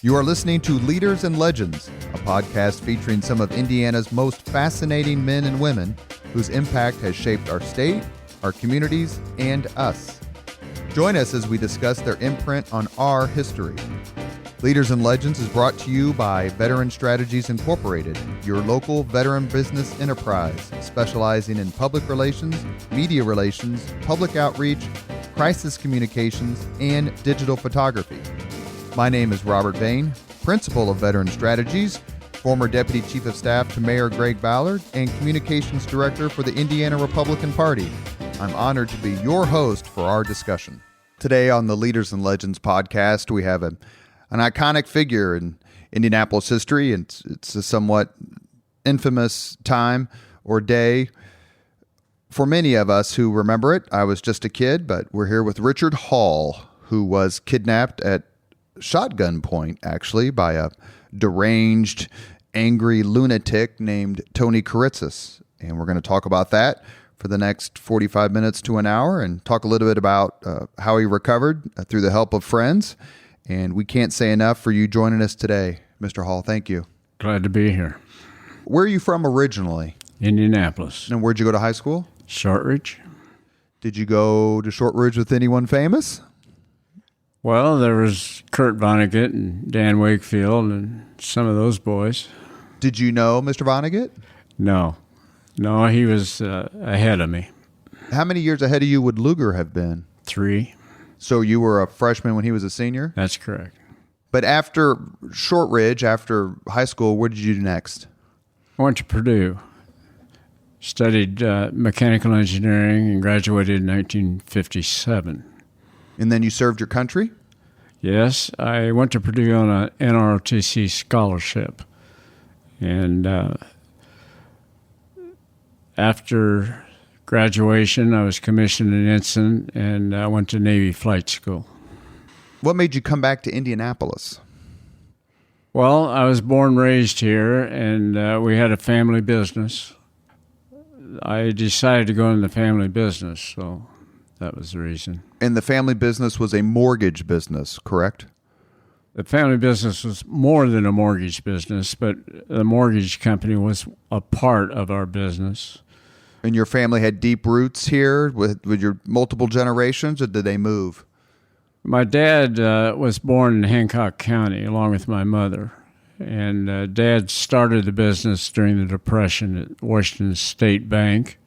You are listening to Leaders and Legends, a podcast featuring some of Indiana's most fascinating men and women whose impact has shaped our state, our communities, and us. Join us as we discuss their imprint on our history. Leaders and Legends is brought to you by Veteran Strategies Incorporated, your local veteran business enterprise specializing in public relations, media relations, public outreach, crisis communications, and digital photography. My name is Robert Bain, Principal of Veteran Strategies, former Deputy Chief of Staff to Mayor Greg Ballard, and Communications Director for the Indiana Republican Party. I'm honored to be your host for our discussion. Today on the Leaders and Legends podcast, we have an iconic figure in Indianapolis history, and it's a somewhat infamous time or day for many of us who remember it. I was just a kid, but we're here with Richard Hall, who was kidnapped at shotgun point, actually, by a deranged, angry lunatic named Tony Kiritsis. And we're going to talk about that for the next 45 minutes to an hour and talk a little bit about how he recovered through the help of friends. And we can't say enough for you joining us today, Mr. Hall. Thank you. Glad to be here. Where are you from originally? Indianapolis. And where'd you go to high school? Shortridge. Did you go to Shortridge with anyone famous? Well, there was Kurt Vonnegut and Dan Wakefield and some of those boys. Did you know Mr. Vonnegut? No, he was ahead of me. How many years ahead of you would Luger have been? 3. So you were a freshman when he was a senior? That's correct. But after Shortridge, after high school, where did you do next? I went to Purdue, studied mechanical engineering, and graduated in 1957. And then you served your country? Yes, I went to Purdue on an NROTC scholarship. And after graduation, I was commissioned an ensign, and I went to Navy flight school. What made you come back to Indianapolis? Well, I was born and raised here, and we had a family business. I decided to go into the family business, so that was the reason. And the family business was a mortgage business, correct? The family business was more than a mortgage business, but the mortgage company was a part of our business. And your family had deep roots here with your multiple generations, or did they move? My dad was born in Hancock County along with my mother. And Dad started the business during the Depression at Washington State Bank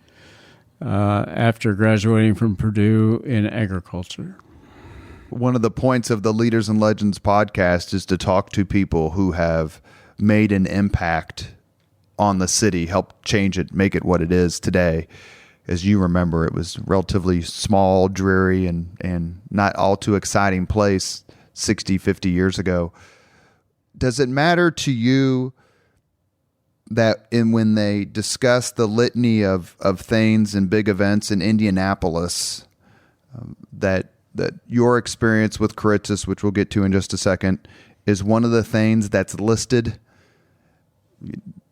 after graduating from Purdue in agriculture. One of the points of the Leaders and Legends podcast is to talk to people who have made an impact on the city, helped change it, make it what it is today. As you remember, it was a relatively small, dreary, and not all too exciting place 60, 50 years ago. Does it matter to you that when they discuss the litany of things and big events in Indianapolis, that your experience with Kiritsis, which we'll get to in just a second, is one of the things that's listed?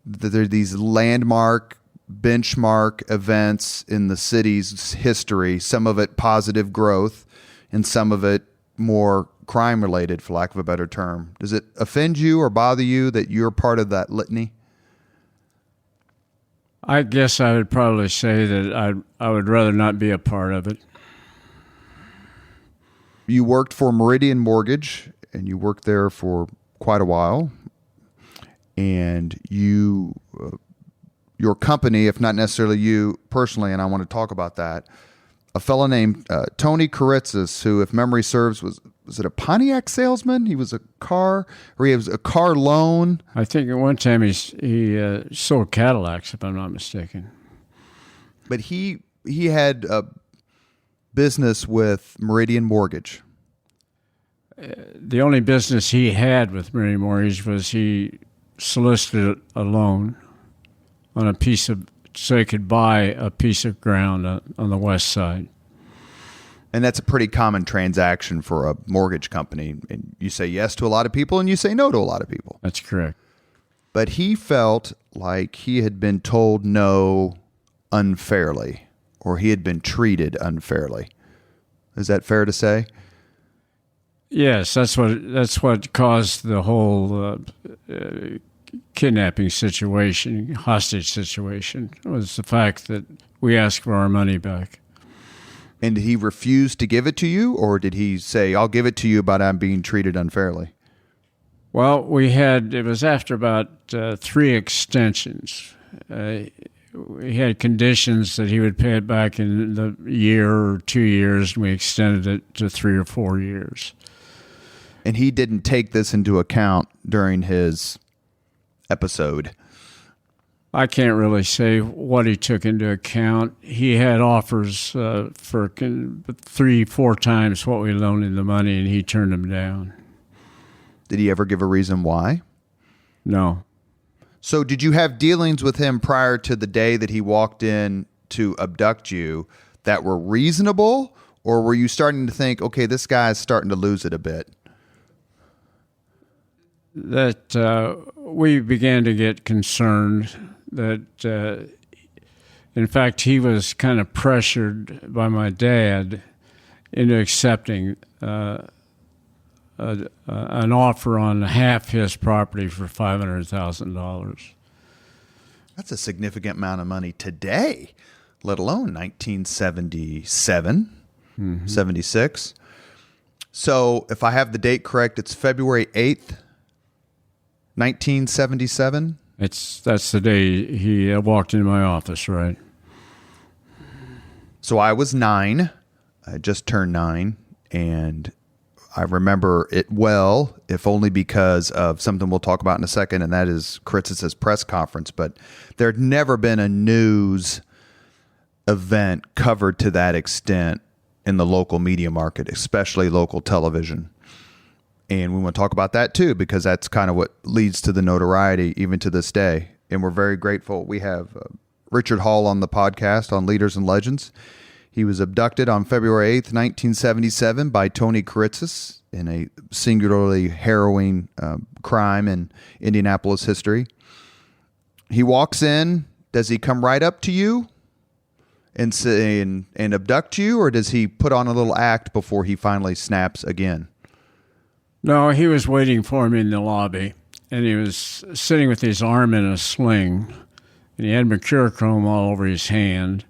There are these landmark, benchmark events in the city's history, some of it positive growth and some of it more crime-related, for lack of a better term. Does it offend you or bother you that you're part of that litany? I guess I would probably say that I would rather not be a part of it. You worked for Meridian Mortgage, and you worked there for quite a while. And your company, if not necessarily you personally, and I want to talk about that, a fellow named Tony Kiritsis, who, if memory serves, was it a Pontiac salesman? He was he was a car loan. I think at one time he sold Cadillacs, if I'm not mistaken. But he had a business with Meridian Mortgage. The only business he had with Meridian Mortgage was he solicited a loan on so he could buy a piece of ground on the west side. And that's a pretty common transaction for a mortgage company. And you say yes to a lot of people and you say no to a lot of people. That's correct. But he felt like he had been told no unfairly, or he had been treated unfairly. Is that fair to say? Yes, that's what caused the whole kidnapping situation, hostage situation, was the fact that we asked for our money back. And did he refuse to give it to you, or did he say, I'll give it to you, but I'm being treated unfairly? Well, it was after about 3 extensions. We had conditions that he would pay it back in the year or 2 years, and we extended it to 3 or 4 years. And he didn't take this into account during his episode. I can't really say what he took into account. He had offers for 3-4 times what we loaned him the money, and he turned them down. Did he ever give a reason why? No. So did you have dealings with him prior to the day that he walked in to abduct you that were reasonable, or were you starting to think, okay, this guy's starting to lose it a bit? That we began to get concerned that, in fact, he was kind of pressured by my dad into accepting an offer on half his property for $500,000. That's a significant amount of money today, let alone 1977, 76. So if I have the date correct, it's February 8th, 1977. That's the day he walked into my office, right? So I was 9. I just turned 9, and I remember it well, if only because of something we'll talk about in a second, and that is Kiritsis' press conference. But there had never been a news event covered to that extent in the local media market, especially local television. And we want to talk about that too, because that's kind of what leads to the notoriety even to this day. And we're very grateful. We have Richard Hall on the podcast on Leaders and Legends. He was abducted on February 8th, 1977 by Tony Kiritsis in a singularly harrowing crime in Indianapolis history. He walks in. Does he come right up to you and say and abduct you, or does he put on a little act before he finally snaps again? No, he was waiting for me in the lobby, and he was sitting with his arm in a sling, and he had mercurochrome all over his hand,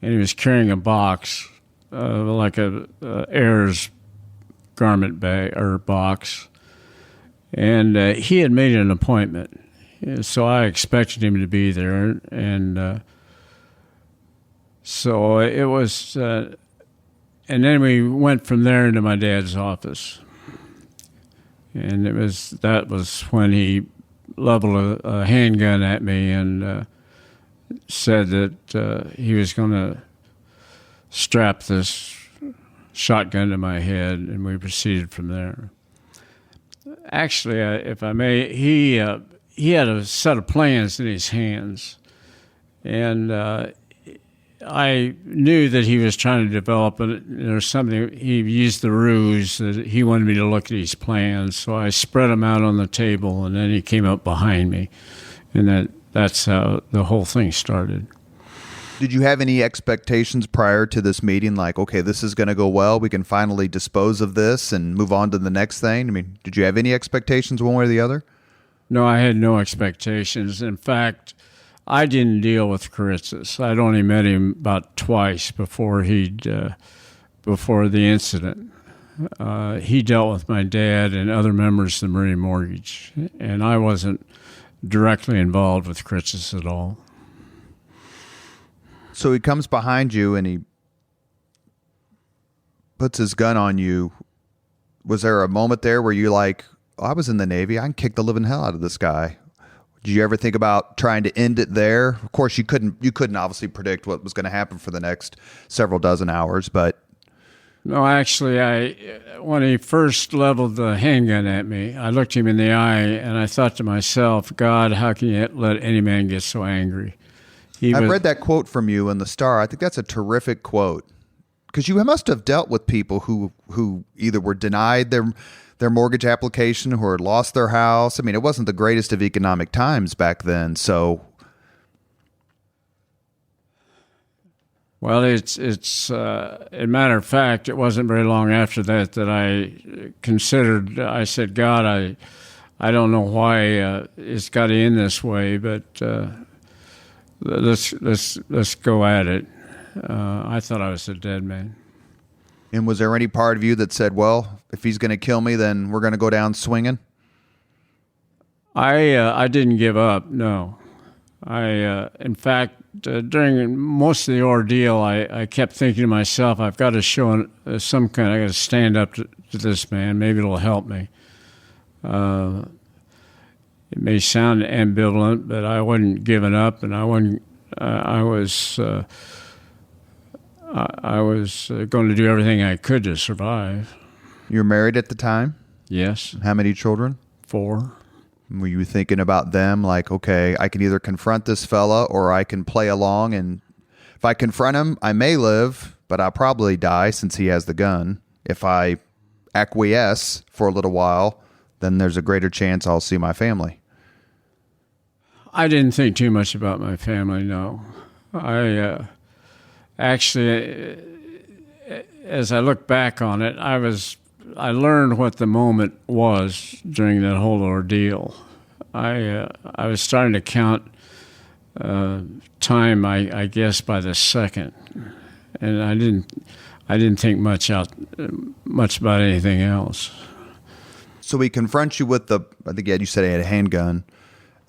and he was carrying a box, like a Ayers garment bag or box, and he had made an appointment, so I expected him to be there, and so it was, and then we went from there into my dad's office. And that was when he leveled a handgun at me and said that he was going to strap this shotgun to my head, and we proceeded from there. Actually, if I may, he had a set of plans in his hands, and I knew that he was trying to develop it. There's something, he used the ruse that he wanted me to look at his plans. So I spread them out on the table, and then he came up behind me. And that's how the whole thing started. Did you have any expectations prior to this meeting? Like, okay, this is going to go well. We can finally dispose of this and move on to the next thing. I mean, did you have any expectations one way or the other? No, I had no expectations. In fact, I didn't deal with Kiritsis. I'd only met him about twice before the incident. He dealt with my dad and other members of the Marine Mortgage, and I wasn't directly involved with Kiritsis at all. So he comes behind you and he puts his gun on you. Was there a moment there where you're like, oh, I was in the Navy, I can kick the living hell out of this guy? Did you ever think about trying to end it there? Of course, you couldn't obviously predict what was going to happen for the next several dozen hours, but... No, actually, when he first leveled the handgun at me, I looked him in the eye, and I thought to myself, God, how can you let any man get so angry? I've read that quote from you in the Star. I think that's a terrific quote, because you must have dealt with people who either were denied their mortgage application or had lost their house. I mean, it wasn't the greatest of economic times back then. So Well, it's a matter of fact, it wasn't very long after that I considered. I said, God, I don't know why it's got to end this way, but let's go at it. I thought I was a dead man. And was there any part of you that said, well, if he's going to kill me, then we're going to go down swinging? I didn't give up. No, in fact, during most of the ordeal, I kept thinking to myself, I've got to show some kind. I got to stand up to this man. Maybe it'll help me. It may sound ambivalent, but I wasn't giving up, and I wasn't. I was going to do everything I could to survive. You were married at the time? Yes. How many children? 4. Were you thinking about them like, okay, I can either confront this fella or I can play along, and if I confront him, I may live, but I'll probably die since he has the gun. If I acquiesce for a little while, then there's a greater chance I'll see my family. I didn't think too much about my family, no. I actually, as I look back on it, I learned what the moment was during that whole ordeal. I was starting to count time, I guess, by the second, and I didn't think much about anything else. So he confronts you with I think you said he had a handgun.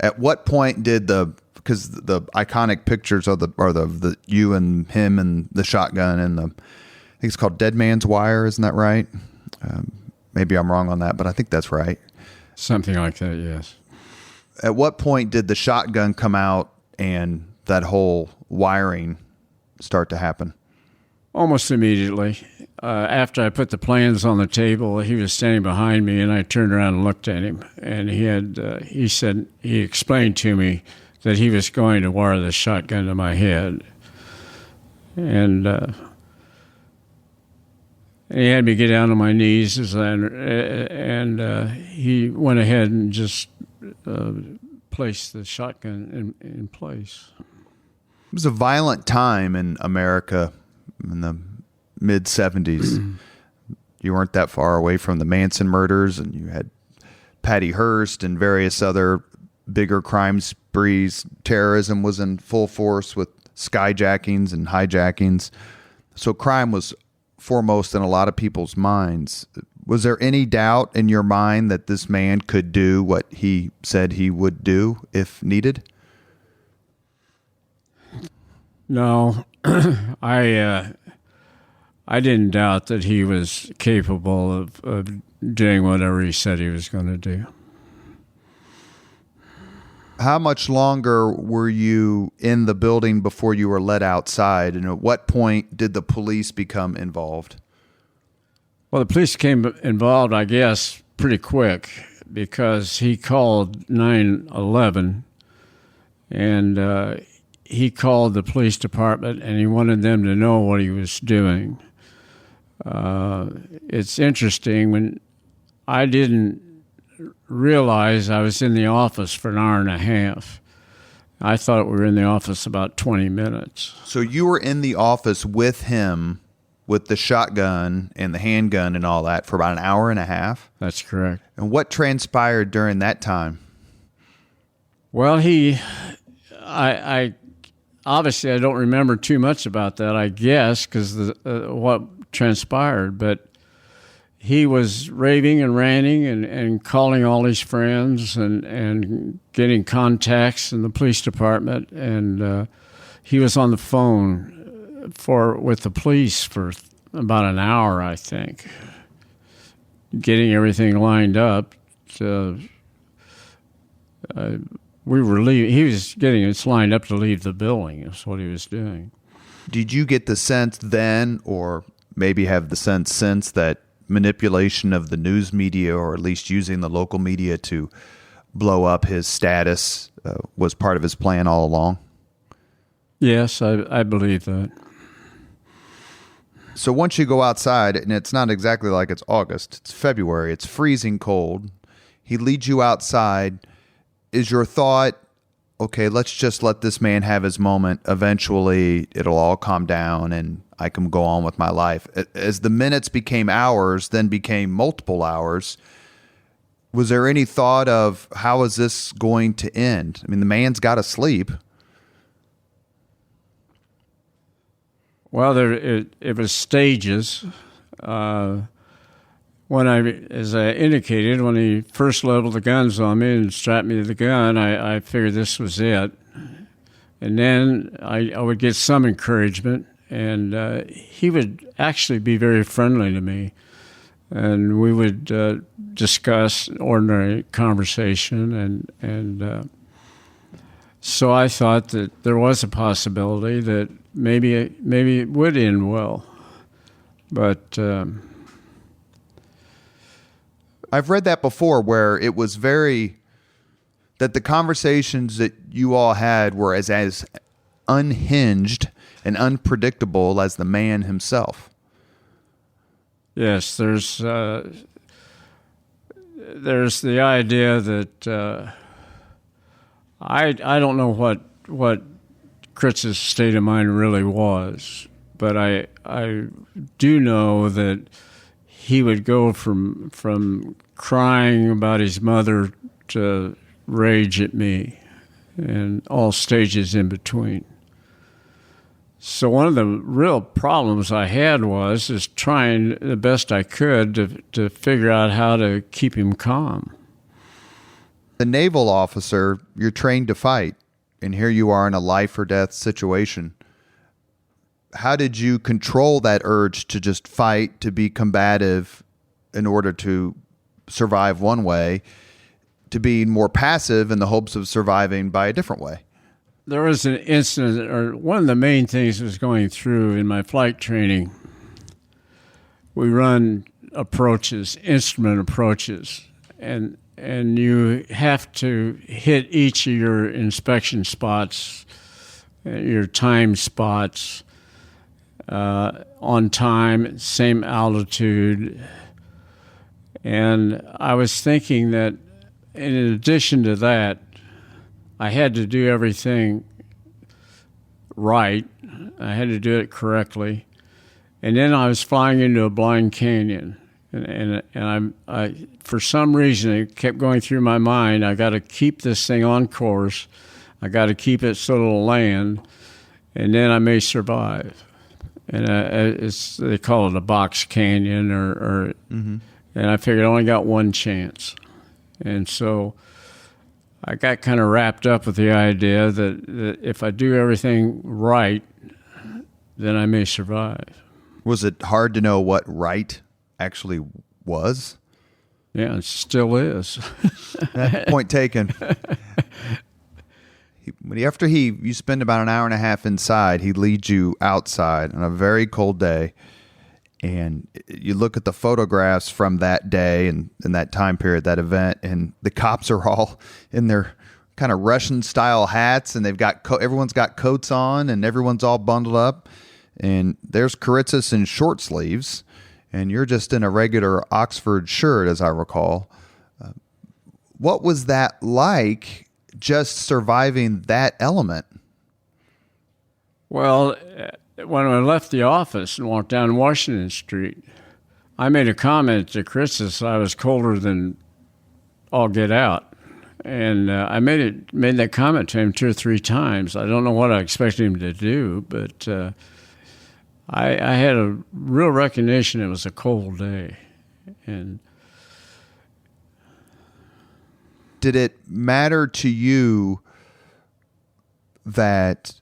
At what point did because the iconic pictures are the you and him and the shotgun and I think it's called Dead Man's Wire, isn't that right? Maybe I'm wrong on that, but I think that's right. Something like that, yes. At what point did the shotgun come out and that whole wiring start to happen? Almost immediately. After I put the plans on the table, he was standing behind me, and I turned around and looked at him. And he explained to me that he was going to wire the shotgun to my head. And he had me get down on my knees, and he went ahead and just placed the shotgun in place. It was a violent time in America in the mid-'70s. You weren't that far away from the Manson murders, and you had Patty Hearst and various other bigger crime sprees. Terrorism was in full force with skyjackings and hijackings. So crime was foremost in a lot of people's minds. Was there any doubt in your mind that this man could do what he said he would do if needed? No, I didn't doubt that he was capable of doing whatever he said he was going to do. How much longer were you in the building before you were let outside? And at what point did the police become involved? Well, the police came involved, I guess, pretty quick because he called 911 and he called the police department and he wanted them to know what he was doing. It's interesting, when I didn't realize I was in the office for an hour and a half. I thought we were in the office about 20 minutes. So you were in the office with him with the shotgun and the handgun and all that for about an hour and a half? That's correct. And what transpired during that time? Well, I obviously I don't remember too much about that, I guess, because what transpired, but he was raving and ranting and calling all his friends and getting contacts in the police department. And he was on the phone with the police for about an hour, I think, getting everything lined up. We were leaving. He was getting us lined up to leave the building. Is what he was doing. Did you get the sense then, or maybe have the sense since, that manipulation of the news media, or at least using the local media to blow up his status, was part of his plan all along? Yes, I believe that. So once you go outside, and it's not exactly like it's August, it's February, it's freezing cold, he leads you outside. Is your thought, okay, let's just let this man have his moment. Eventually, it'll all calm down and I can go on with my life. As the minutes became hours, then became multiple hours, was there any thought of how is this going to end? I mean, the man's got to sleep. Well, it was stages. As I indicated, when he first leveled the guns on me and strapped me to the gun, I figured this was it. And then I would get some encouragement, and he would actually be very friendly to me. And we would discuss ordinary conversation, and so I thought that there was a possibility that maybe it would end well. But I've read that before, where it was that the conversations that you all had were as unhinged and unpredictable as the man himself. Yes, there's the idea that I don't know what Kiritsis' state of mind really was, but I do know that he would go from crying about his mother to rage at me, and all stages in between. So one of the real problems I had is trying the best I could to figure out how to keep him calm. The naval officer, you're trained to fight, and here you are in a life or death situation. How did you control that urge to just fight, to be combative in order to survive one way, to be more passive in the hopes of surviving by a different way? There was an incident, or one of the main things was going through in my flight training. We run approaches, instrument approaches, and you have to hit each of your inspection spots, your time spots, on time, same altitude. And I was thinking that in addition to that, I had to do everything right. I had to do it correctly. And then I was flying into a blind canyon. And I for some reason, it kept going through my mind, I got to keep this thing on course. I got to keep it so it'll land, and then I may survive. And they call it a box canyon, or mm-hmm. And I figured I only got one chance. And so I got kind of wrapped up with the idea that if I do everything right, then I may survive. Was it hard to know what right actually was? Yeah, it still is. Point taken. After you spend about an hour and a half inside, he leads you outside on a very cold day, and you look at the photographs from that day and that time period, that event, and the cops are all in their kind of Russian-style hats, and everyone's got coats on, and everyone's all bundled up, and there's Kiritsis in short sleeves, and you're just in a regular Oxford shirt, as I recall. What was that like, just surviving that element? Well, when I left the office and walked down Washington Street, I made a comment to Kiritsis I was colder than all get out. And I made that comment to him 2 or 3 times. I don't know what I expected him to do, but I had a real recognition it was a cold day. And did it matter to you that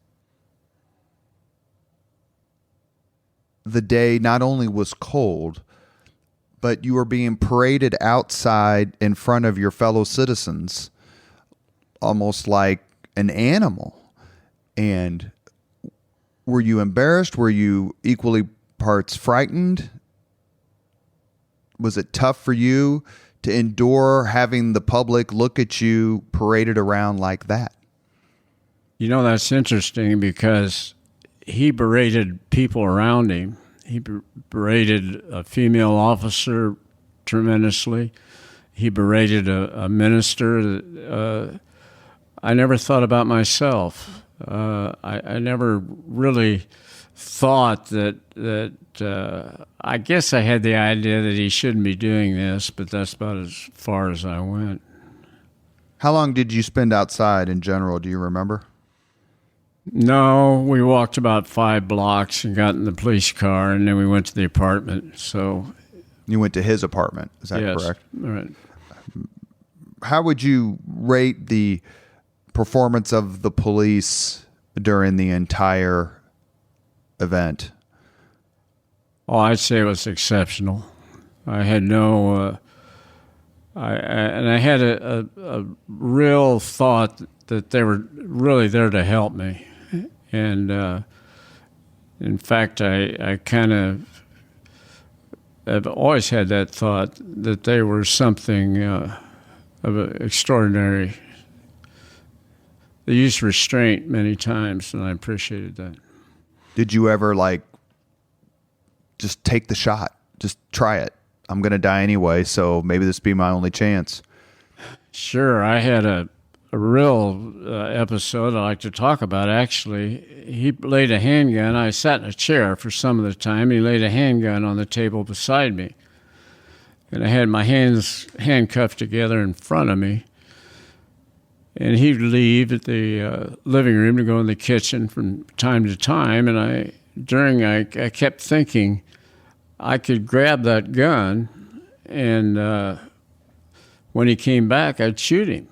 the day not only was cold, but you were being paraded outside in front of your fellow citizens, almost like an animal? And were you embarrassed? Were you equally parts frightened? Was it tough for you to endure having the public look at you paraded around like that? You know, that's interesting because he berated people around him. He berated a female officer tremendously. He berated a minister I never thought about myself. I never really thought that I guess I had the idea that he shouldn't be doing this, but that's about as far as I went. How long did you spend outside in general? Do you remember? No, we walked about 5 blocks and got in the police car, and then we went to the apartment. So you went to his apartment. Is that correct? Right. How would you rate the performance of the police during the entire event? Oh, I'd say it was exceptional. I had no, I had a real thought that they were really there to help me, and in fact, I kind of, I've always had that thought that they were something of extraordinary. They used restraint many times, and I appreciated that. Did you ever just take the shot? Just try it. I'm going to die anyway, so maybe this be my only chance. Sure. I had a real episode I like to talk about, actually. He laid a handgun. I sat in a chair for some of the time. He laid a handgun on the table beside me. And I had my hands handcuffed together in front of me. And he'd leave at the living room to go in the kitchen from time to time. And I kept thinking I could grab that gun, and when he came back, I'd shoot him.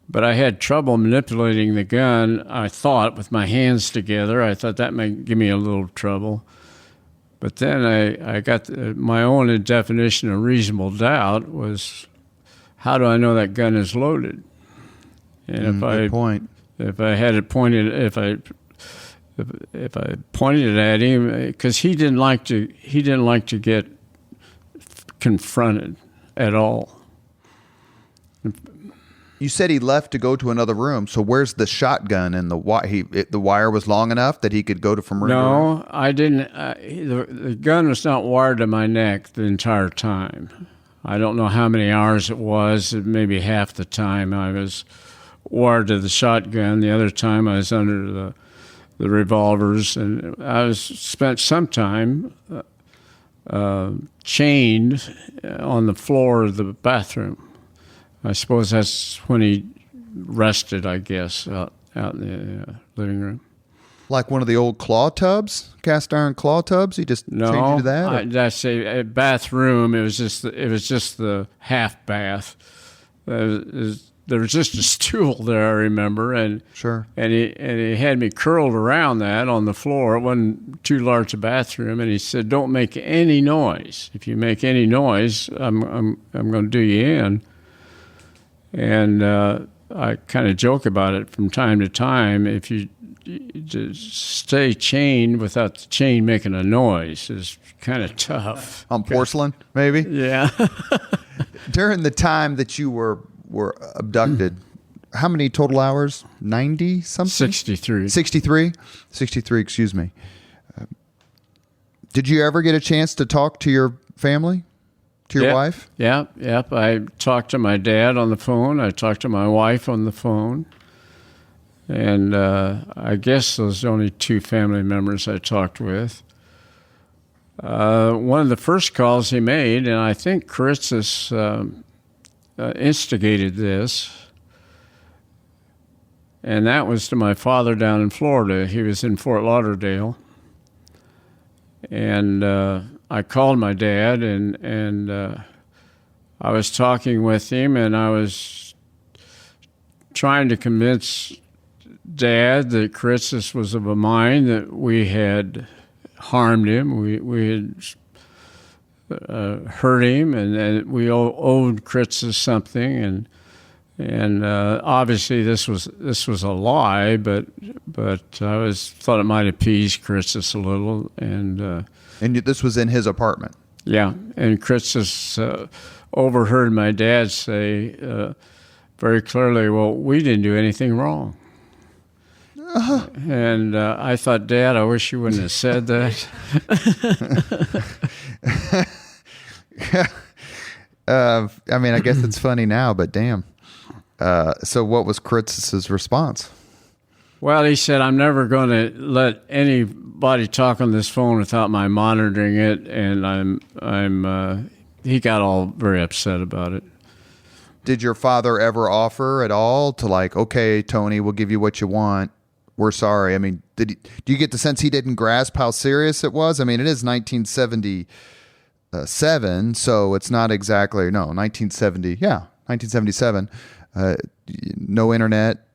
But I had trouble manipulating the gun, I thought, with my hands together. I thought that might give me a little trouble. But then I got my own definition of reasonable doubt was, how do I know that gun is loaded? And good point. If I had it pointed, if I pointed it at him, because he didn't like to get confronted at all. You said he left to go to another room. So where's the shotgun and the wire was long enough that he could go from room to room? No, I didn't. The gun was not wired to my neck the entire time. I don't know how many hours it was. Maybe half the time I was wired to the shotgun. The other time I was under the revolvers, and I spent some time chained on the floor of the bathroom. I suppose that's when he rested, I guess, out in the living room. Like one of the old claw tubs, cast iron claw tubs? He just changed you to that? That's a bathroom. It was just the half bath. There was just a stool there, I remember, and sure. And he had me curled around that on the floor. It wasn't too large a bathroom, and he said, "Don't make any noise. If you make any noise, I'm going to do you in." And I kind of joke about it from time to time. If you just stay chained without the chain making a noise is kind of tough. On porcelain, maybe? Yeah. During the time that you were abducted, how many total hours? 90 something? 63. 63? 63, excuse me. Did you ever get a chance to talk to your family? To your wife? Yep. I talked to my dad on the phone. I talked to my wife on the phone. And I guess those are the only 2 family members I talked with. One of the first calls he made, and I think Kiritsis instigated this, and that was to my father down in Florida. He was in Fort Lauderdale. And I called my dad, and I was talking with him, and I was trying to convince Dad that Kiritsis was of a mind that we had harmed him, we had hurt him, and that we owed Kiritsis something, and obviously this was a lie, but I thought it might appease Kiritsis a little, and this was in his apartment. Yeah, and Kiritsis overheard my dad say very clearly, "Well, we didn't do anything wrong." And I thought, Dad, I wish you wouldn't have said that. I mean, I guess it's funny now, but damn. So what was Kiritsis' response? Well, he said, I'm never going to let anybody talk on this phone without my monitoring it, and he got all very upset about it. Did your father ever offer at all to like, okay, Tony, we'll give you what you want. We're sorry. I mean, do you get the sense he didn't grasp how serious it was? I mean, it is 1977, so it's not exactly, 1977. No internet,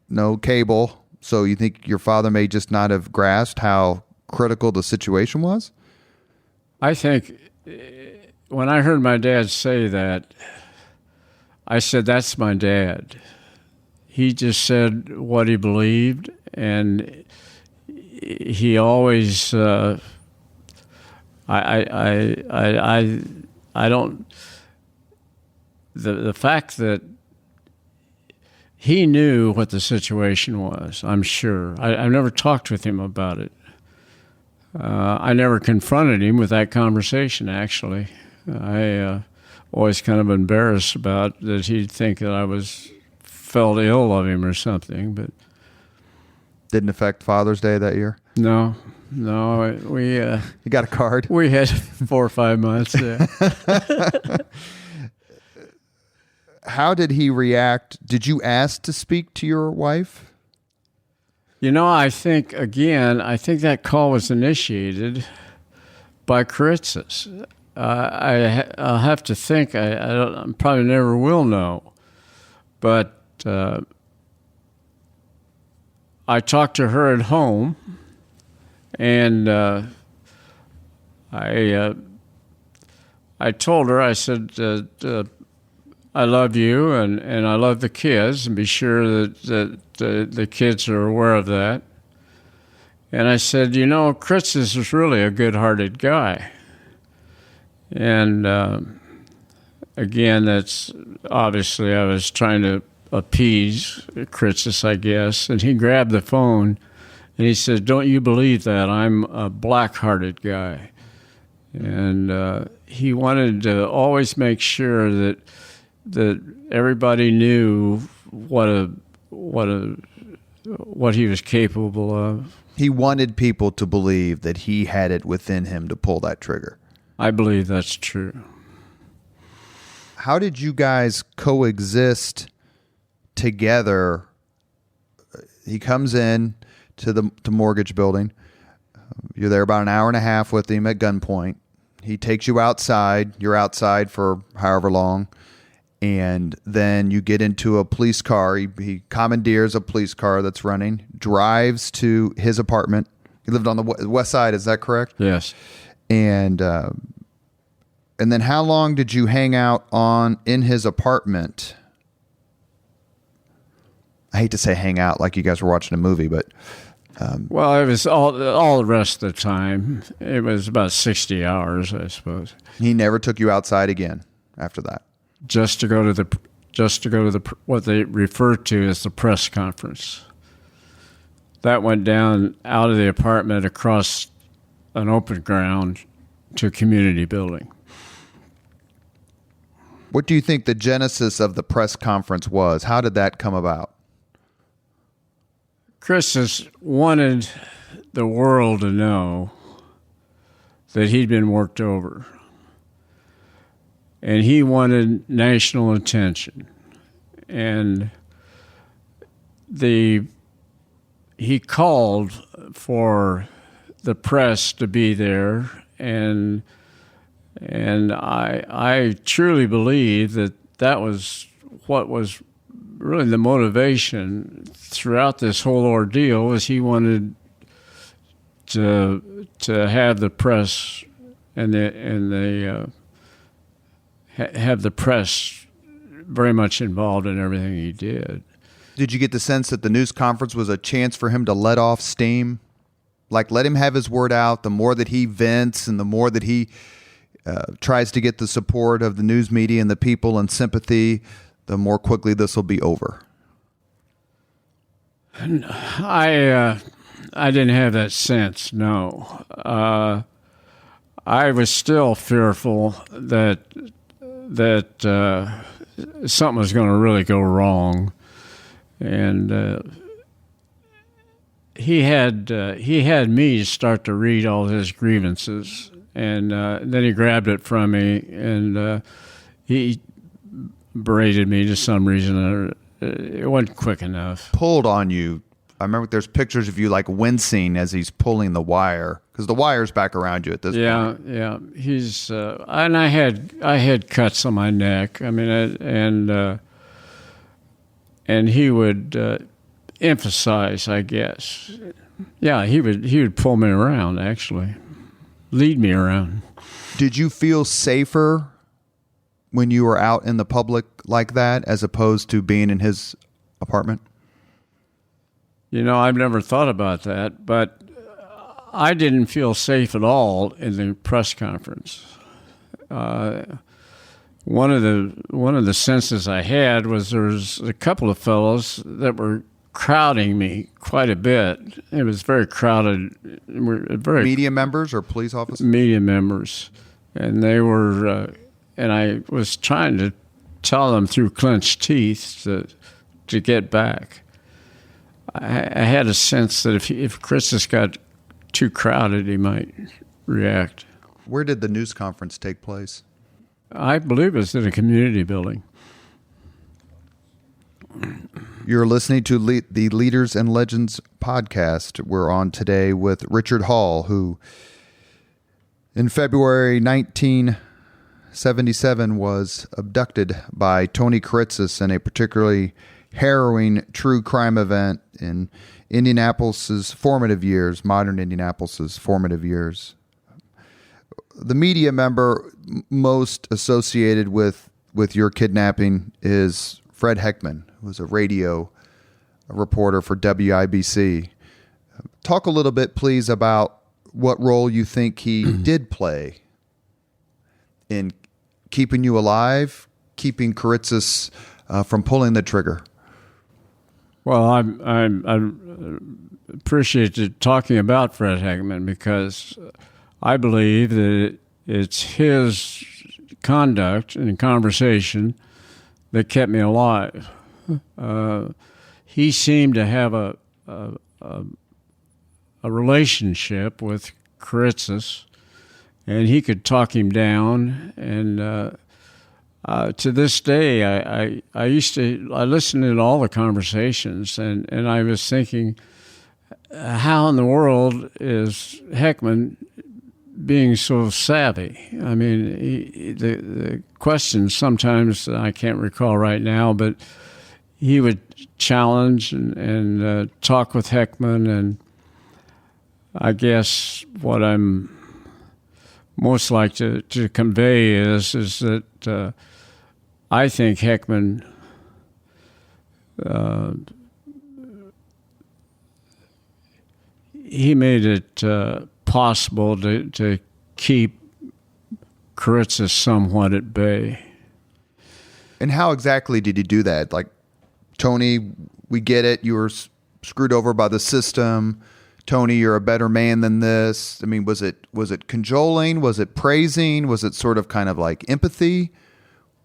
no cable. So you think your father may just not have grasped how critical the situation was? I think when I heard my dad say that, I said, that's my dad. He just said what he believed, and he always, I don't, the fact that he knew what the situation was, I'm sure. I've never talked with him about it. I never confronted him with that conversation, actually. I always kind of embarrassed about that he'd think that I felt ill of him or something, but... Didn't affect Father's Day that year? No, we... You got a card? We had 4 or 5 months, yeah. How did he react? Did you ask to speak to your wife? I think that call was initiated by Kiritsis. I'll have to think. I probably never will know. But I talked to her at home, and I told her, I said, I love you, and I love the kids, and be sure that the kids are aware of that. And I said, Kiritsis is really a good-hearted guy. And again, that's obviously I was trying to appease Kiritsis, I guess. And he grabbed the phone, and he said, don't you believe that? I'm a black-hearted guy. And he wanted to always make sure that everybody knew what he was capable of. He wanted people to believe that he had it within him to pull that trigger. I believe that's true. How did you guys coexist together? He comes in to the mortgage building. You're there about an hour and a half with him at gunpoint. He takes you outside. You're outside for however long. And then you get into a police car. He commandeers a police car that's running, drives to his apartment. He lived on the west side. Is that correct? Yes. And then how long did you hang out in his apartment? I hate to say hang out like you guys were watching a movie, but... well, it was all the rest of the time. It was about 60 hours, I suppose. He never took you outside again after that? Just to go to the what they refer to as the press conference. That went down out of the apartment across an open ground to a community building. What do you think the genesis of the press conference was? How did that come about? Kiritsis wanted the world to know that he'd been worked over. And he wanted national attention. And he called for the press to be there, and I truly believe that was what was really the motivation throughout this whole ordeal, was he wanted to have the press have the press very much involved in everything he did. Did you get the sense that the news conference was a chance for him to let off steam? Like, let him have his word out. The more that he vents and the more that he tries to get the support of the news media and the people and sympathy, the more quickly this will be over. I didn't have that sense, no. I was still fearful that something was going to really go wrong. And he had me start to read all his grievances, and then he grabbed it from me, and he berated me to some reason. It wasn't quick enough. Pulled on you. I remember there's pictures of you like wincing as he's pulling the wire, because the wire's back around you at this point. Yeah. He's and I had cuts on my neck. I mean, and he would emphasize, I guess. Yeah, he would pull me around, actually, lead me around. Did you feel safer when you were out in the public like that, as opposed to being in his apartment? I've never thought about that, but I didn't feel safe at all in the press conference. One of the senses I had was there was a couple of fellows that were crowding me quite a bit. It was very crowded. Media members or police officers? Media members, and they were, and I was trying to tell them through clenched teeth to get back. I had a sense that if Kiritsis got too crowded, he might react. Where did the news conference take place? I believe it was in a community building. You're listening to the Leaders and Legends podcast. We're on today with Richard Hall, who in February 1977 was abducted by Tony Kiritsis in a particularly harrowing true crime event in Indianapolis's formative years, modern Indianapolis's formative years. The media member most associated with your kidnapping is Fred Heckman, who was a radio reporter for WIBC. Talk a little bit, please, about what role you think he did play in keeping you alive, keeping Kiritsis from pulling the trigger. Well, I appreciate you talking about Fred Heckman, because I believe that it's his conduct and conversation that kept me alive. He seemed to have a relationship with Kiritsis, and he could talk him down. And to this day, I listened to all the conversations, and I was thinking, how in the world is Heckman being so savvy? I mean, the questions sometimes I can't recall right now, but he would challenge and talk with Heckman, and I guess what I'm most like to convey is that I think Heckman he made it possible to keep Kiritsis somewhat at bay. And how exactly did he do that? Like, Tony, we get it. You were screwed over by the system. Tony, you're a better man than this. I mean, was it cajoling? Was it praising? Was it sort of kind of like empathy?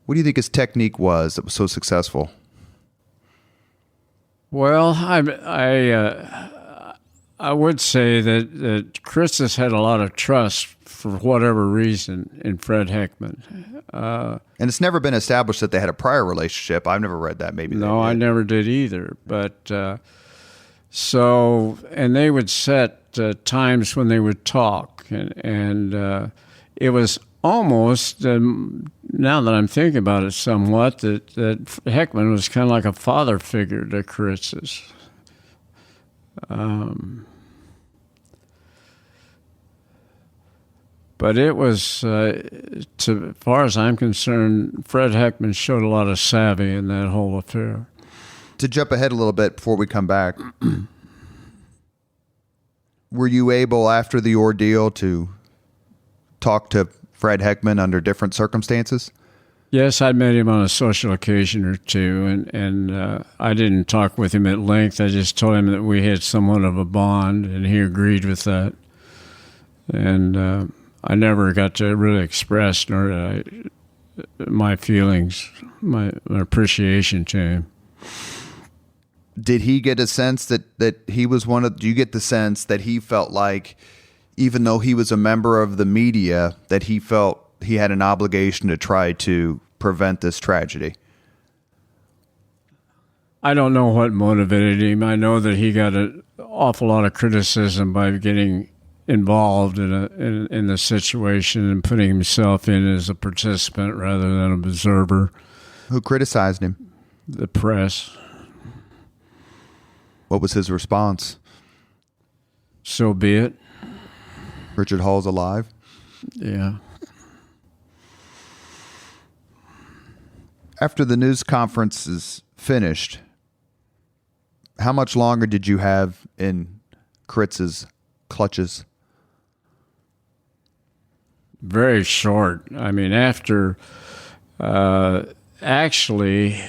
What do you think his technique was that was so successful? Well, I would say that Kiritsis had a lot of trust, for whatever reason, in Fred Heckman. And it's never been established that they had a prior relationship. I've never read that. Maybe no, I never did either. But and they would set times when they would talk, and it was almost, now that I'm thinking about it somewhat, that Heckman was kind of like a father figure to Kiritsis. But it was, as far as I'm concerned, Fred Heckman showed a lot of savvy in that whole affair. To jump ahead a little bit before we come back, were you able, after the ordeal, to talk to Fred Heckman under different circumstances? Yes, I met him on a social occasion or two, and I didn't talk with him at length. I just told him that we had somewhat of a bond, and he agreed with that. And I never got to really express, nor did my feelings, my appreciation to him. Did he get a sense that he was do you get the sense that he felt like, even though he was a member of the media, that he felt he had an obligation to try to prevent this tragedy? I don't know what motivated him. I know that he got an awful lot of criticism by getting involved in the situation and putting himself in as a participant rather than an observer. Who criticized him? The press. What was his response? So be it. Richard Hall's alive? Yeah. After the news conference is finished, how much longer did you have in Kiritsis' clutches? Very short. I mean, after actually,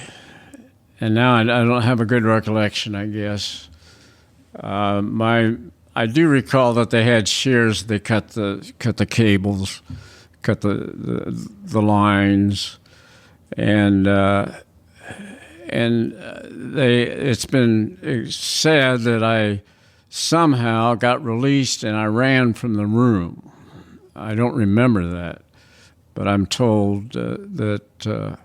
and now I don't have a good recollection, I guess. I do recall that they had shears. They cut the cables, cut the lines, and it's been said that I somehow got released and I ran from the room. I don't remember that, but I'm told that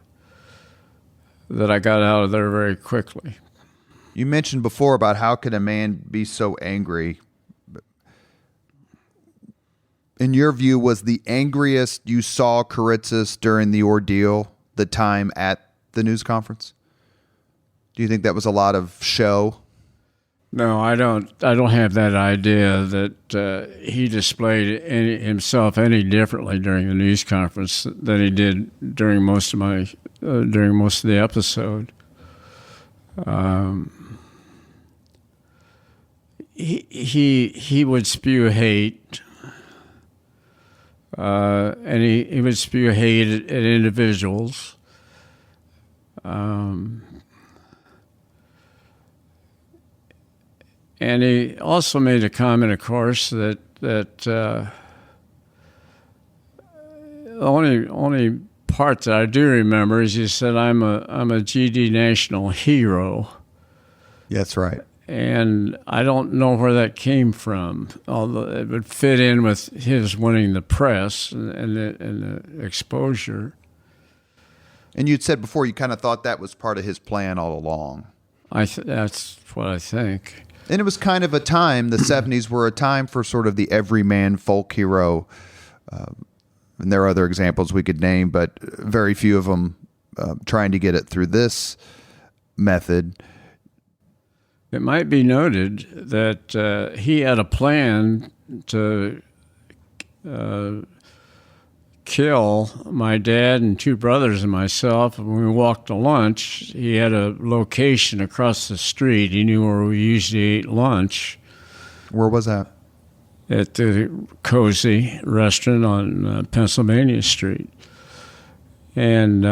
I got out of there very quickly. You mentioned before about how could a man be so angry. In your view, was the angriest you saw Kiritsis during the ordeal the time at the news conference? Do you think that was a lot of show? No, I don't have that idea that he displayed himself any differently during the news conference than he did during most of the episode. He would spew hate, and he would spew hate at individuals. And he also made a comment, of course, that the only part that I do remember is he said, "I'm a GD national hero." Yeah, that's right. And I don't know where that came from, although it would fit in with his winning the press and the exposure. And you'd said before you kind of thought that was part of his plan all along. That's what I think. And it was kind of a time, the 70s were a time for sort of the everyman folk hero. And there are other examples we could name, but very few of them trying to get it through this method. It might be noted that he had a plan to kill my dad and two brothers and myself. When we walked to lunch, he had a location across the street. He knew where we usually ate lunch. Where was that? At the Cozy restaurant on Pennsylvania Street. And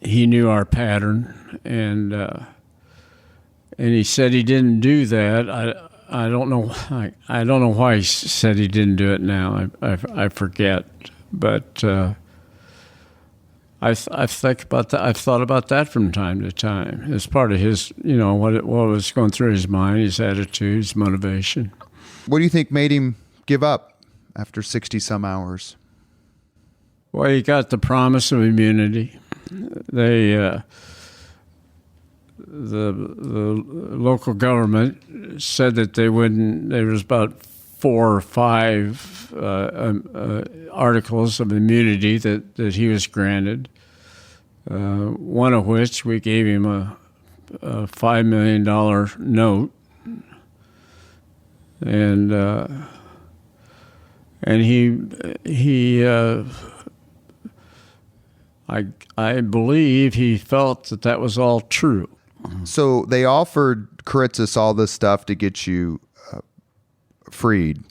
he knew our pattern, and he said he didn't do that. I don't know. I don't know why he said he didn't do it now. I forget. But I think about that. I've thought about that from time to time. It's part of his, what was going through his mind, his attitude, his motivation. What do you think made him give up after 60 some hours? Well, he got the promise of immunity. The local government said that they wouldn't. There was about 4 or 5 articles of immunity that he was granted. One of which we gave him a $5 million note, and he. I believe he felt that was all true. So they offered Kiritsis all this stuff to get you freed.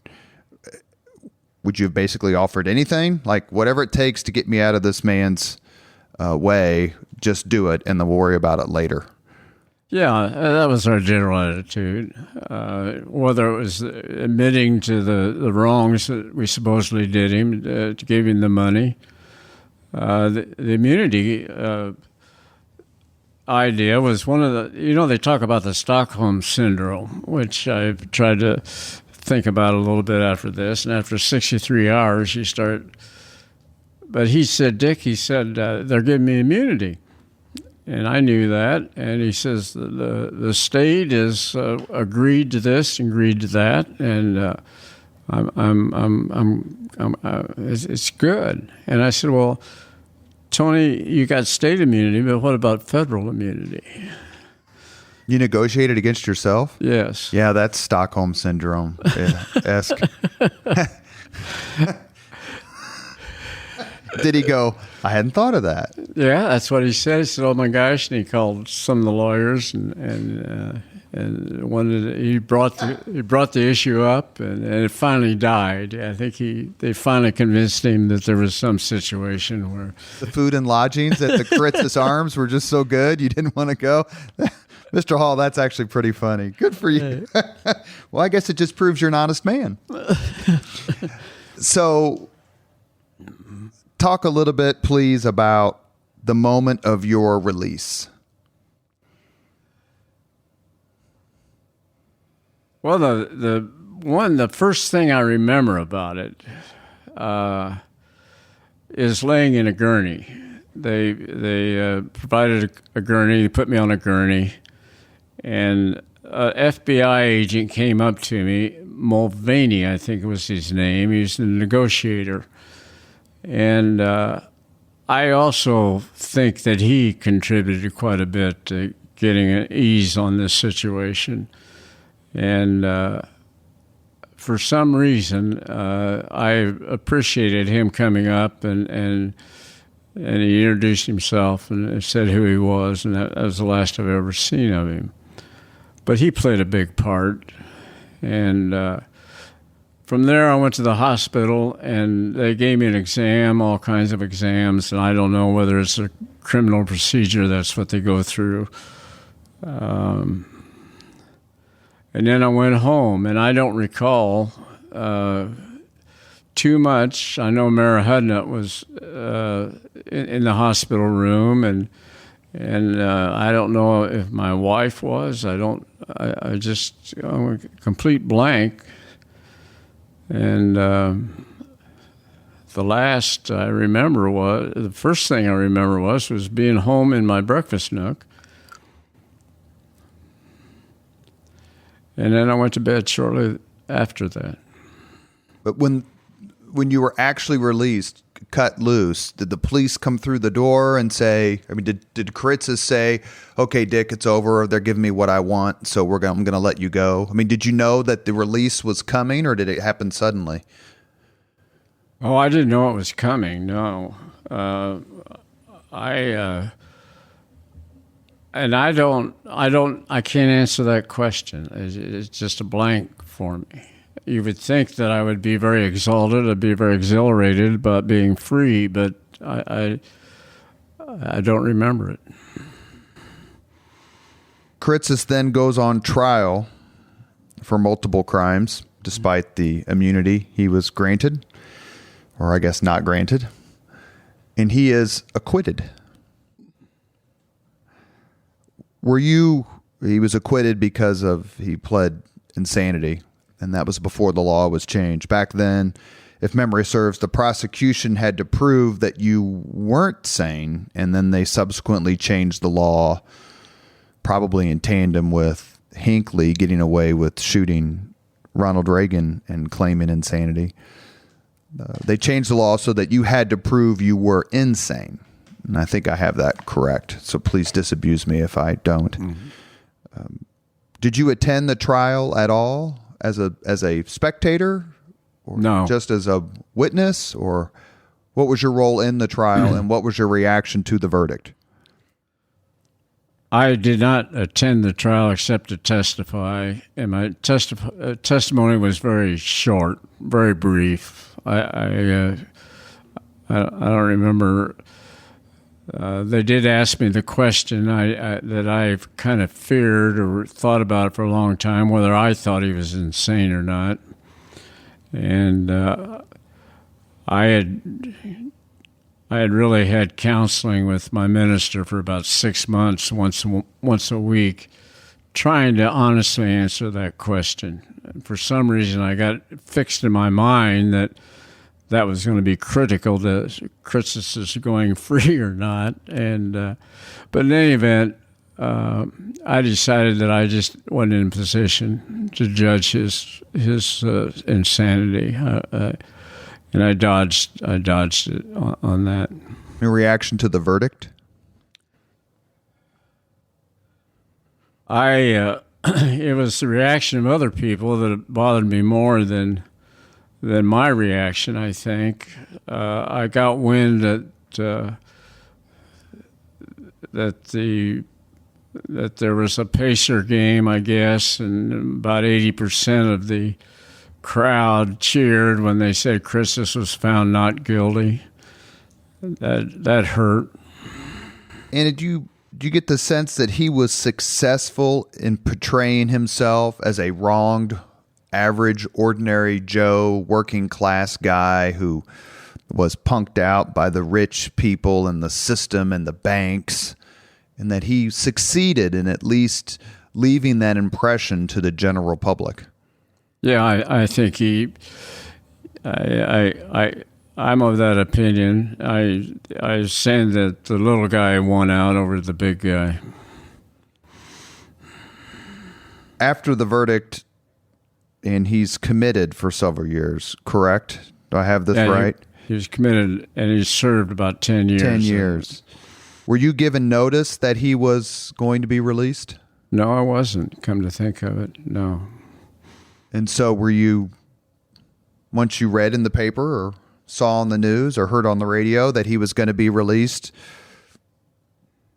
Would you have basically offered anything? Like, whatever it takes to get me out of this man's way, just do it, and then we'll worry about it later. Yeah, that was our general attitude. Whether it was admitting to the wrongs that we supposedly did him, to give him the money, The immunity idea was one of the, they talk about the Stockholm syndrome, which I've tried to think about a little bit after this. And after 63 hours, you start. But he said, Dick, they're giving me immunity. And I knew that. And he says, the state has agreed to this, agreed to that. And it's good. And I said, well, Tony, you got state immunity, but what about federal immunity? You negotiated against yourself? Yes. Yeah, that's Stockholm syndrome-esque. Did he go, I hadn't thought of that? Yeah, that's what he said. He said, oh my gosh, and he called some of the lawyers and he brought the issue up, and it finally died. I think they finally convinced him that there was some situation where the food and lodgings at the Kiritsis Arms were just so good you didn't want to go. Mr. Hall, that's actually pretty funny. Good for you. Well, I guess it just proves you're an honest man. So, talk a little bit, please, about the moment of your release. Well, the first thing I remember about it is laying in a gurney. They provided a gurney. They put me on a gurney, and an FBI agent came up to me, Mulvaney, I think was his name. He was the negotiator, and I also think that he contributed quite a bit to getting an ease on this situation. And for some reason, I appreciated him coming up, and he introduced himself and said who he was, and that was the last I've ever seen of him. But he played a big part. And from there, I went to the hospital, and they gave me an exam, all kinds of exams, and I don't know whether it's a criminal procedure, that's what they go through. And then I went home, and I don't recall too much. I know Mara Hudnut was in the hospital room, and I don't know if my wife was. I just I'm a complete blank. And the first thing I remember was being home in my breakfast nook. And then I went to bed shortly after that. But when you were actually released, cut loose, did the police come through the door and say, did Kiritsis say, okay, Dick, it's over, they're giving me what I want, so I'm going to let you go? Did you know that the release was coming, or did it happen suddenly? Oh, I didn't know it was coming, no. I can't answer that question. It's just a blank for me. You would think that I would be very exalted, I'd be very exhilarated about being free, but I don't remember it. Kiritsis then goes on trial for multiple crimes, despite the immunity he was granted, or I guess not granted, and he is acquitted. He was acquitted because he pled insanity, and that was before the law was changed. Back then, if memory serves, the prosecution had to prove that you weren't sane, and then they subsequently changed the law, probably in tandem with Hinckley getting away with shooting Ronald Reagan and claiming insanity. They changed the law so that you had to prove you were insane. And I think I have that correct, so please disabuse me if I don't. Mm-hmm. Did you attend the trial at all as a spectator? Or no. Just as a witness? Or what was your role in the trial, and what was your reaction to the verdict? I did not attend the trial except to testify, and my testimony was very short, very brief. I don't remember. They did ask me the question that I've kind of feared or thought about for a long time, whether I thought he was insane or not. And I I had really had counseling with my minister for about 6 months, once a week, trying to honestly answer that question. For some reason, I got fixed in my mind that was going to be critical to Kiritsis going free or not. But in any event, I decided that I just wasn't in a position to judge his insanity, and I dodged it on that. In reaction to the verdict? It was the reaction of other people that bothered me more than my reaction, I think. I got wind that there was a Pacer game, I guess, and about 80% of the crowd cheered when they said Kiritsis was found not guilty. That hurt. And did you get the sense that he was successful in portraying himself as a wronged, average, ordinary Joe, working class guy who was punked out by the rich people and the system and the banks, and that he succeeded in at least leaving that impression to the general public? Yeah, I think I'm of that opinion. I was saying that the little guy won out over the big guy. After the verdict, and he's committed for several years, correct? Do I have this right? He was committed, and he served about 10 years. 10 years. Were you given notice that he was going to be released? No, I wasn't, come to think of it, no. And so were you, once you read in the paper or saw on the news or heard on the radio that he was going to be released,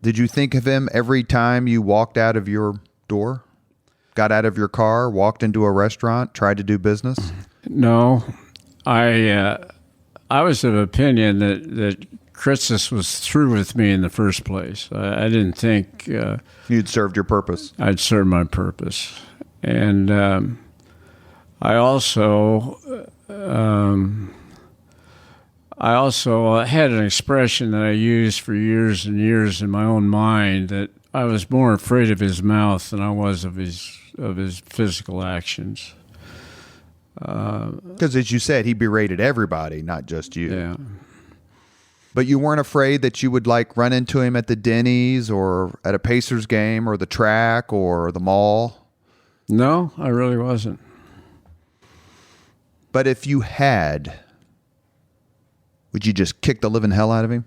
did you think of him every time you walked out of your door, got out of your car, walked into a restaurant, tried to do business? No. I was of opinion that Kiritsis was through with me in the first place. I didn't think... You'd served your purpose. I'd served my purpose. And I also had an expression that I used for years and years in my own mind, that I was more afraid of his mouth than I was of his physical actions. Because as you said, he berated everybody, not just you. Yeah. But you weren't afraid that you would run into him at the Denny's or at a Pacers game or the track or the mall? No, I really wasn't. But if you had, would you just kick the living hell out of him?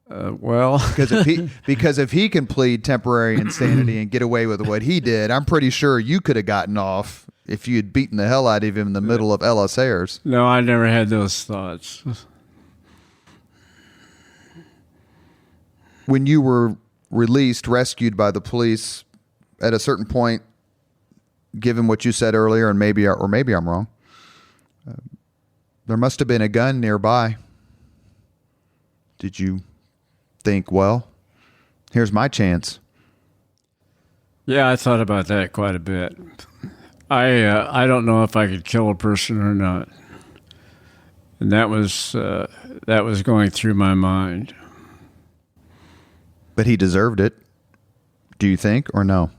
Well, because if he can plead temporary insanity and get away with what he did, I'm pretty sure you could have gotten off if you had beaten the hell out of him in the middle of Ellis Ayres. No, I never had those thoughts. When you were released, rescued by the police, at a certain point, given what you said earlier, and maybe I'm wrong, there must have been a gun nearby. Did you think, well, here's my chance? Yeah, I thought about that quite a bit. I don't know if I could kill a person or not, and that was going through my mind. But he deserved it, do you think, or no?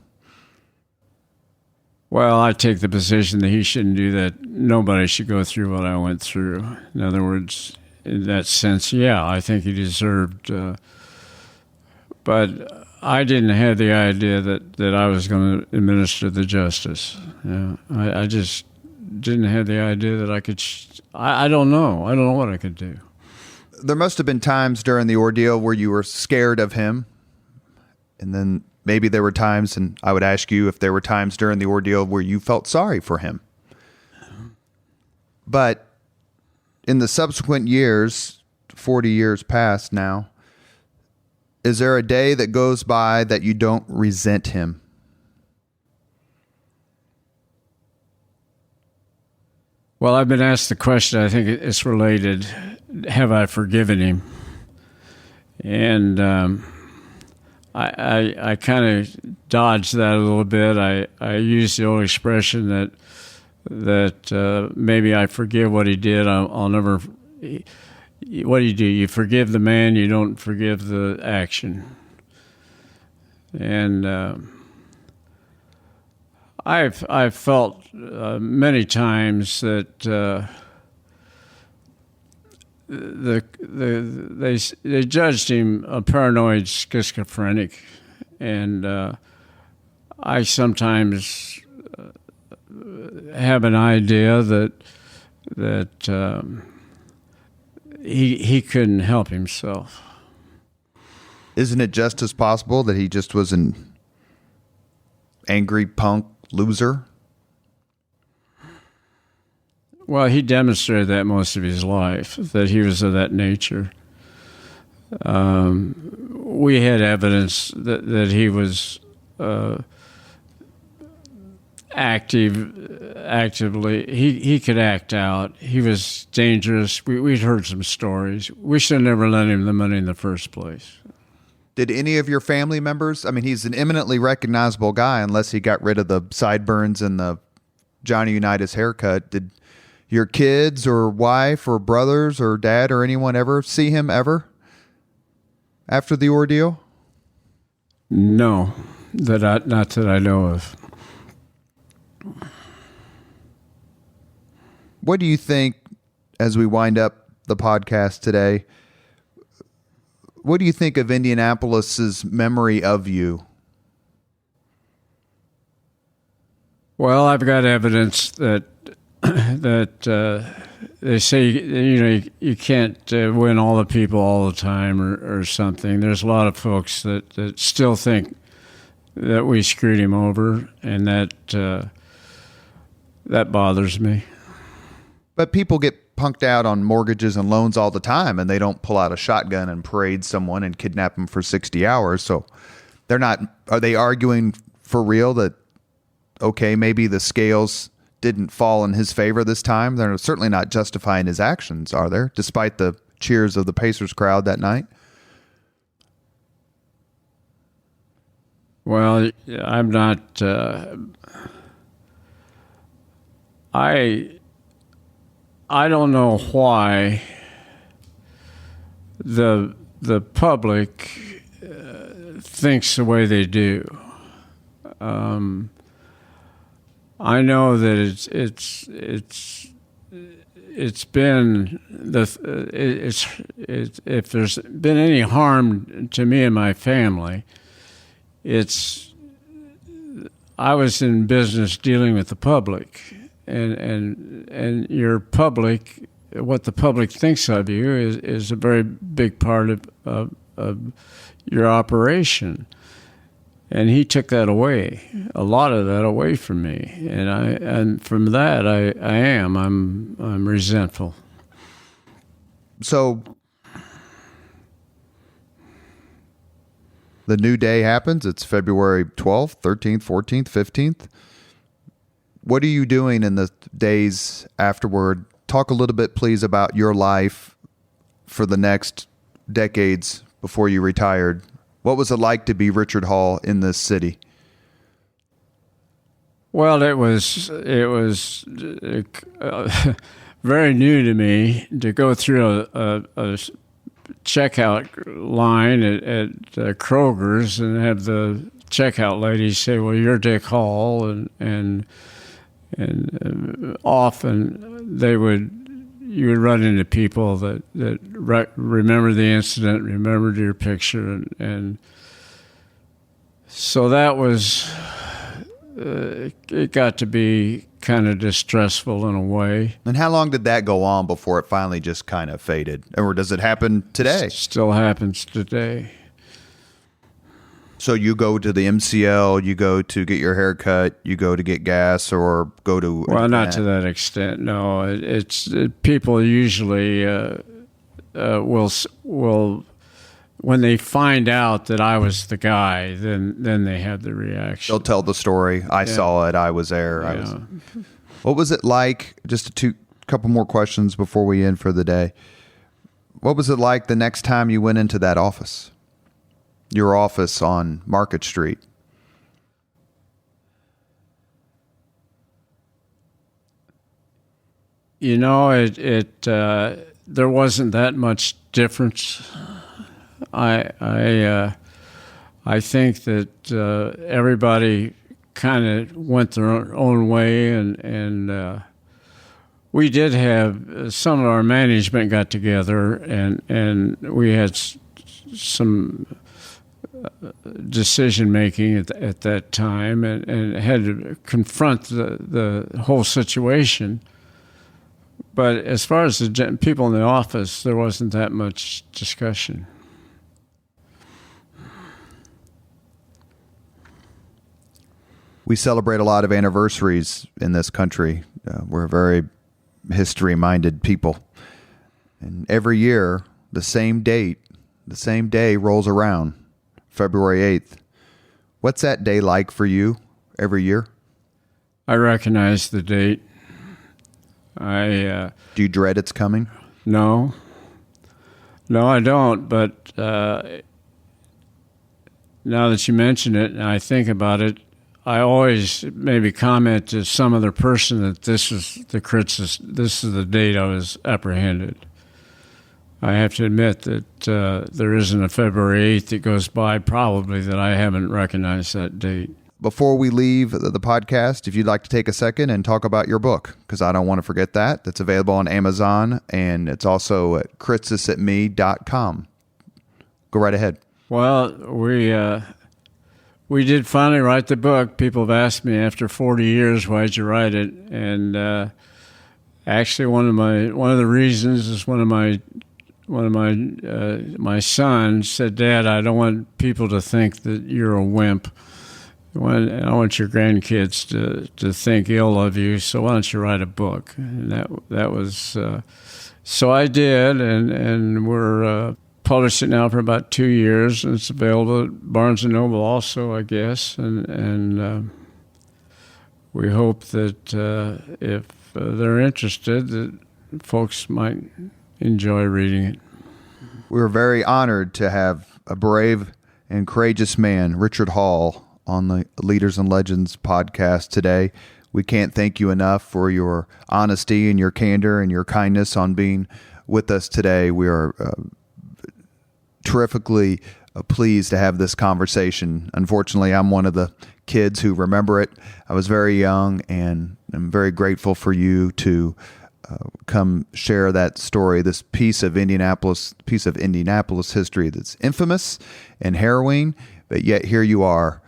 Well, I take the position that he shouldn't do that. Nobody should go through what I went through. In other words, in that sense, yeah, I think he deserved. But I didn't have the idea that I was going to administer the justice. Yeah, I just didn't have the idea that I could. I don't know. I don't know what I could do. There must have been times during the ordeal where you were scared of him, and then maybe there were times, and I would ask you if there were times during the ordeal where you felt sorry for him. But in the subsequent years, 40 years past now, is there a day that goes by that you don't resent him? Well, I've been asked the question, I think it's related, have I forgiven him? And I kind of dodged that a little bit. I used the old expression that maybe I forgive what he did. I'll never. what do? You forgive the man, you don't forgive the action. And I've felt many times that they judged him a paranoid schizophrenic, and I sometimes have an idea that he couldn't help himself. Isn't it just as possible that he just was an angry punk loser? Well, he demonstrated that most of his life, that he was of that nature. We had evidence that he was actively. He could act out. He was dangerous. We'd heard some stories. We should have never lent him the money in the first place. Did any of your family members, I mean, he's an eminently recognizable guy unless he got rid of the sideburns and the Johnny Unitas haircut. Did your kids or wife or brothers or dad or anyone ever see him ever after the ordeal? No, not that I know of. What do you think, as we wind up the podcast today, what do you think of Indianapolis's memory of you? Well, I've got evidence that they say you can't win all the people all the time or something. There's a lot of folks that still think that we screwed him over, and that bothers me. But people get punked out on mortgages and loans all the time, and they don't pull out a shotgun and parade someone and kidnap them for 60 hours. So they're not. Are they arguing for real that, okay, maybe the scales didn't fall in his favor this time? They're certainly not justifying his actions, are there? Despite the cheers of the Pacers crowd that night. Well, I'm not. I don't know why the public thinks the way they do. I know that it's been if there's been any harm to me and my family, I was in business dealing with the public. And your public, what the public thinks of you is a very big part of your operation. And he took that away, a lot of that away from me. And from that I'm resentful. So the new day happens. It's February 12th, 13th, 14th, 15th. What are you doing in the days afterward? Talk a little bit, please, about your life for the next decades before you retired. What was it like to be Richard Hall in this city? Well, it was very new to me to go through a checkout line at Kroger's and have the checkout lady say, "Well, you're Dick Hall," and often you would run into people that remember the incident, remembered your picture, and so that was it got to be kind of distressful in a way. And how long did that go on before it finally just kind of faded? Or does it happen today? Still happens today. So you go to the MCL, you go to get your hair cut, you go to get gas, or go to... Well, not to that extent, no. People usually will, when they find out that I was the guy, then they have the reaction. They'll tell the story. I saw it. I was there. Yeah. What was it like? Just a couple more questions before we end for the day. What was it like the next time you went into that office? Your office on Market Street. You know, there wasn't that much difference. I think that everybody kind of went their own way, and we did have some of our management got together, and we had some decision making at that time, and had to confront the whole situation. But as far as the people in the office, there wasn't that much discussion. We celebrate a lot of anniversaries in this country. We're a very history-minded people. And every year, the same day rolls around, February 8th. What's that day like for you every year? I recognize the date. Do you dread its coming? No, I don't. But now that you mention it and I think about it, I always maybe comment to some other person that this is the Kiritsis, this is the date I was apprehended. I have to admit that there isn't a February 8th that goes by probably that I haven't recognized that date. Before we leave the podcast, if you'd like to take a second and talk about your book, because I don't want to forget that. That's available on Amazon, and it's also at kiritsisatme.com. Go right ahead. Well, we did finally write the book. People have asked me after 40 years, why'd you write it? And actually, one of the reasons is one of my sons said, "Dad, I don't want people to think that you're a wimp. I want your grandkids to think ill of you. So why don't you write a book?" And that was so I did, and we're published it now for about 2 years, and it's available at Barnes & Noble also, I guess. And we hope that if they're interested, that folks might enjoy reading it. We're very honored to have a brave and courageous man, Richard Hall, on the Leaders and Legends podcast today. We can't thank you enough for your honesty and your candor and your kindness on being with us today. We are terrifically pleased to have this conversation. Unfortunately, I'm one of the kids who remember it. I was very young, and I'm very grateful for you to come share that story, this piece of Indianapolis history that's infamous and harrowing, but yet here you are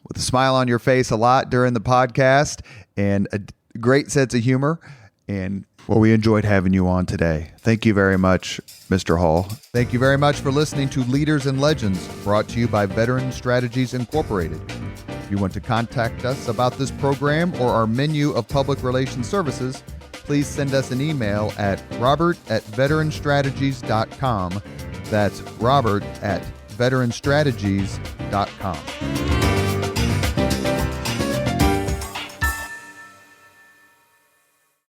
with a smile on your face a lot during the podcast and a great sense of humor. And well, we enjoyed having you on today. Thank you very much, Mr. Hall. Thank you very much for listening to Leaders and Legends, brought to you by Veteran Strategies Incorporated. If you want to contact us about this program or our menu of public relations services, please send us an email at robert@veteranstrategies.com. That's robert@veteranstrategies.com.